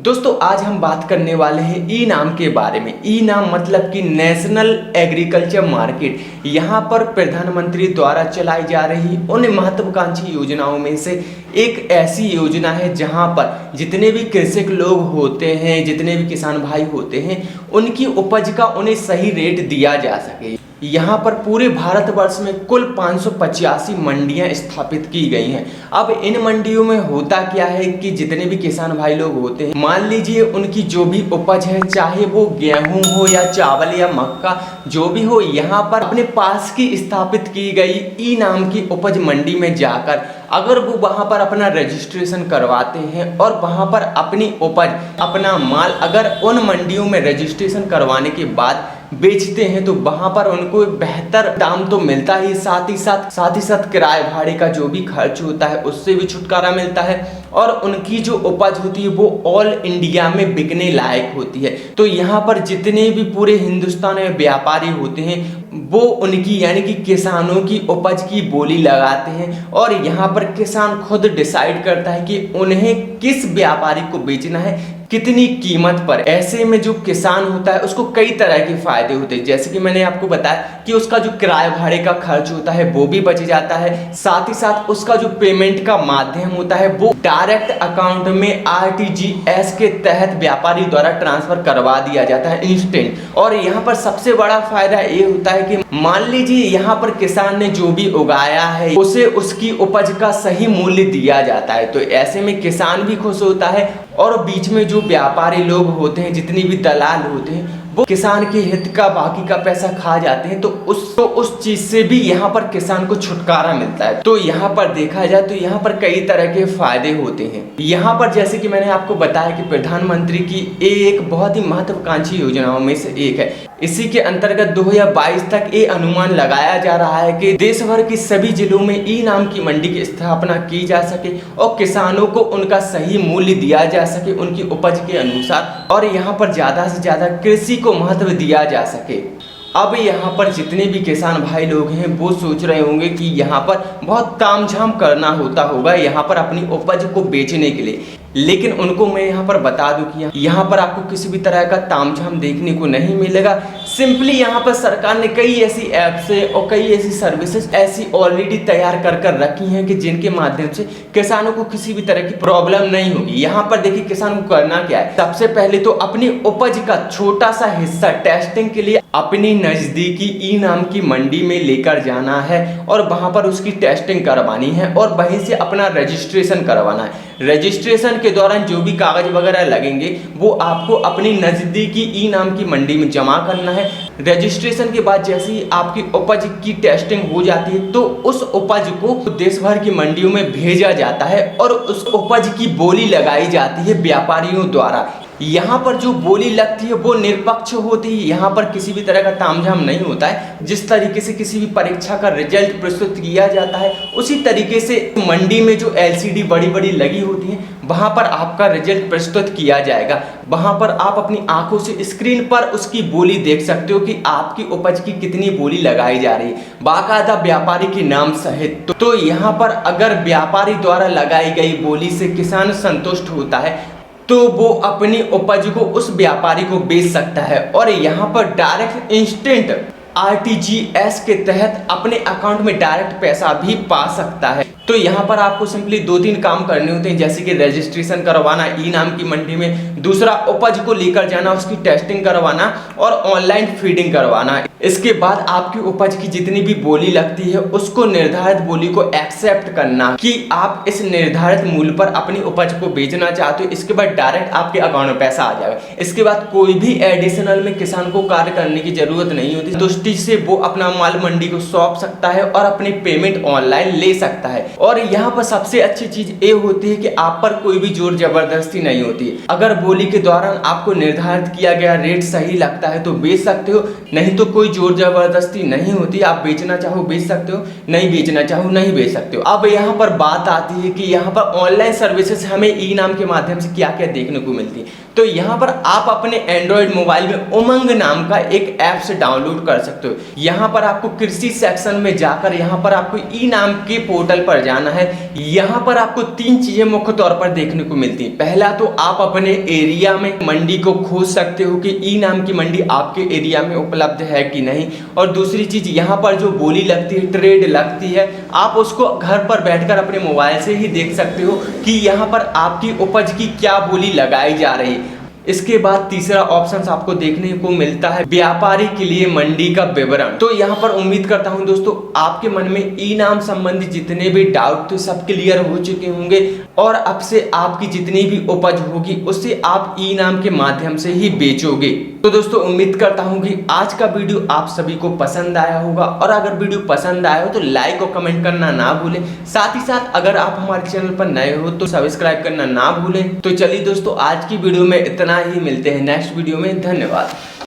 दोस्तों आज हम बात करने वाले हैं ई नाम के बारे में। ई नाम मतलब कि नेशनल एग्रीकल्चर मार्केट। यहाँ पर प्रधानमंत्री द्वारा चलाई जा रही उन महत्वाकांक्षी योजनाओं में से एक ऐसी योजना है जहाँ पर जितने भी कृषक लोग होते हैं, जितने भी किसान भाई होते हैं, उनकी उपज का उन्हें सही रेट दिया जा सके। यहाँ पर पूरे भारतवर्ष में कुल 585 मंडियाँ स्थापित की गई हैं। अब इन मंडियों में होता क्या है कि जितने भी किसान भाई लोग होते हैं, मान लीजिए उनकी जो भी उपज है, चाहे वो गेहूं हो या चावल या मक्का, जो भी हो, यहाँ पर अपने पास की स्थापित की गई ई नाम की उपज मंडी में जाकर अगर वो वहाँ पर अपना रजिस्ट्रेशन करवाते हैं और वहाँ पर अपनी उपज, अपना माल अगर उन मंडियों में रजिस्ट्रेशन करवाने के बाद बेचते हैं तो वहाँ पर उनको बेहतर दाम तो मिलता ही, साथ ही साथ किराए भाड़े का जो भी खर्च होता है उससे भी छुटकारा मिलता है और उनकी जो उपज होती है वो ऑल इंडिया में बिकने लायक होती है। तो यहाँ पर जितने भी पूरे हिंदुस्तान में व्यापारी होते हैं वो उनकी यानी कि किसानों की उपज की बोली लगाते हैं और यहाँ पर किसान खुद डिसाइड करता है कि उन्हें किस व्यापारी को बेचना है, कितनी कीमत पर। ऐसे में जो किसान होता है उसको कई तरह के फायदे होते हैं, जैसे कि मैंने आपको बताया कि उसका जो किराए भाड़े का खर्च होता है वो भी बच जाता है, साथ ही साथ उसका जो पेमेंट का माध्यम होता है वो डायरेक्ट अकाउंट में RTGS के तहत व्यापारी द्वारा ट्रांसफर करवा दिया जाता है इंस्टेंट। और यहाँ पर सबसे बड़ा फायदा ये होता है कि मान लीजिए यहाँ पर किसान ने जो भी उगाया है उसे उसकी उपज का सही मूल्य दिया जाता है, तो ऐसे में किसान भी खुश होता है और बीच में जो व्यापारी लोग होते हैं, जितनी भी दलाल होते हैं, वो किसान के हित का बाकी का पैसा खा जाते हैं। तो उस चीज से भी यहाँ पर किसान को छुटकारा मिलता है। तो यहाँ पर देखा जाए तो यहाँ पर कई तरह के फायदे होते हैं। यहाँ पर जैसे कि मैंने आपको बताया कि प्रधानमंत्री की एक बहुत ही महत्वाकांक्षी योजनाओं में से एक है। इसी के अंतर्गत 2022 तक ये अनुमान लगाया जा रहा है कि देश भर की सभी जिलों में ई नाम की मंडी की स्थापना की जा सके और किसानों को उनका सही मूल्य दिया जा सके उनकी उपज के अनुसार, और यहाँ पर ज्यादा से ज्यादा कृषि को महत्व दिया जा सके। अब यहाँ पर जितने भी किसान भाई लोग हैं वो सोच रहे होंगे कि यहाँ पर बहुत तामझाम करना होता होगा यहाँ पर अपनी उपज को बेचने के लिए, लेकिन उनको मैं यहाँ पर बता दूं कि यहाँ पर आपको किसी भी तरह का तामझाम देखने को नहीं मिलेगा। सिंपली यहाँ पर सरकार ने कई ऐसी ऐप्स और कई ऐसी सर्विसेज ऐसी ऑलरेडी तैयार कर रखी हैं कि जिनके माध्यम से किसानों को किसी भी तरह की प्रॉब्लम नहीं होगी। यहाँ पर देखिए किसान को करना क्या है, सबसे पहले तो अपनी उपज का छोटा सा हिस्सा टेस्टिंग के लिए अपनी नजदीकी ई नाम की मंडी में लेकर जाना है और वहां पर उसकी टेस्टिंग करवानी है और वहीं से अपना रजिस्ट्रेशन करवाना है। रजिस्ट्रेशन के दौरान जो भी कागज वगैरह लगेंगे वो आपको अपनी नजदीकी ई नाम की मंडी में जमा करना है। रजिस्ट्रेशन के बाद जैसे ही आपकी उपज की टेस्टिंग हो जाती है तो उस उपज को देश भर की मंडियों में भेजा जाता है और उस उपज की बोली लगाई जाती है व्यापारियों द्वारा। यहाँ पर जो बोली लगती है वो निष्पक्ष होती है, यहाँ पर किसी भी तरह का तामझाम नहीं होता है। जिस तरीके से किसी भी परीक्षा का रिजल्ट प्रस्तुत किया जाता है उसी तरीके से मंडी में जो LCD बड़ी बड़ी लगी होती है वहाँ पर आपका रिजल्ट प्रस्तुत किया जाएगा। वहाँ पर आप अपनी आंखों से स्क्रीन पर उसकी बोली देख सकते हो कि आपकी उपज की कितनी बोली लगाई जा रही है, बाकायदा व्यापारी के नाम सहित। तो यहाँ पर अगर व्यापारी द्वारा लगाई गई बोली से किसान संतुष्ट होता है तो वो अपनी उपज को उस व्यापारी को बेच सकता है और यहाँ पर डायरेक्ट इंस्टेंट RTGS के तहत अपने अकाउंट में डायरेक्ट पैसा भी पा सकता है। तो यहाँ पर आपको सिंपली 2-3 काम करने होते हैं, जैसे कि रजिस्ट्रेशन करवाना ई नाम की मंडी में, दूसरा उपज को लेकर जाना, उसकी टेस्टिंग करवाना और ऑनलाइन फीडिंग करवाना। इसके बाद आपकी उपज की जितनी भी बोली लगती है उसको निर्धारित बोली को एक्सेप्ट करना कि आप इस निर्धारित मूल्य पर अपनी उपज को बेचना चाहते हो। इसके बाद डायरेक्ट आपके अकाउंट में पैसा आ जाएगा। इसके बाद कोई भी एडिशनल में किसान को कार्य करने की जरूरत नहीं होती। तुष्टि से वो अपना माल मंडी को सौंप सकता है और अपनी पेमेंट ऑनलाइन ले सकता है। और यहाँ पर सबसे अच्छी चीज ये होती है कि आप पर कोई भी जोर जबरदस्ती नहीं होती। अगर बोली के दौरान आपको निर्धारित किया गया रेट सही लगता है तो बेच सकते हो, नहीं तो कोई जोर जबरदस्ती नहीं होती। आप बेचना चाहो बेच सकते हो, नहीं बेचना चाहो नहीं बेच सकते हो। अब यहाँ पर बात आती है कि यहाँ पर ऑनलाइन सर्विसेज हमें ई नाम के माध्यम से क्या क्या देखने को मिलती है। तो यहाँ पर आप अपने एंड्रॉयड मोबाइल में उमंग नाम का एक ऐप से डाउनलोड कर सकते हो। यहाँ पर आपको कृषि सेक्शन में जाकर यहाँ पर आपको ई नाम के पोर्टल पर जाना है। यहाँ पर आपको 3 चीजें मुख्य तौर पर देखने को मिलती है। पहला तो आप अपने एरिया में मंडी को खोज सकते हो कि ई नाम की मंडी आपके एरिया में उपलब्ध है कि नहीं। और दूसरी चीज, यहाँ पर जो बोली लगती है, ट्रेड लगती है, आप उसको घर पर बैठकर अपने मोबाइल से ही देख सकते हो कि यहाँ पर आपकी उपज की क्या बोली लगाई जा रही है। इसके बाद तीसरा ऑप्शन आपको देखने को मिलता है व्यापारी के लिए मंडी का विवरण। तो यहाँ पर उम्मीद करता हूँ दोस्तों आपके मन में ई नाम संबंधी जितने भी डाउट थे सब क्लियर हो चुके होंगे और अब से आपकी जितनी भी उपज होगी उससे आप ई नाम के माध्यम से ही बेचोगे। तो दोस्तों उम्मीद करता हूँ कि आज का वीडियो आप सभी को पसंद आया होगा और अगर वीडियो पसंद आया हो तो लाइक और कमेंट करना ना भूलें। साथ ही साथ अगर आप हमारे चैनल पर नए हो तो सब्सक्राइब करना ना भूलें। तो चलिए दोस्तों आज की वीडियो में इतना ही, मिलते हैं नेक्स्ट वीडियो में। धन्यवाद।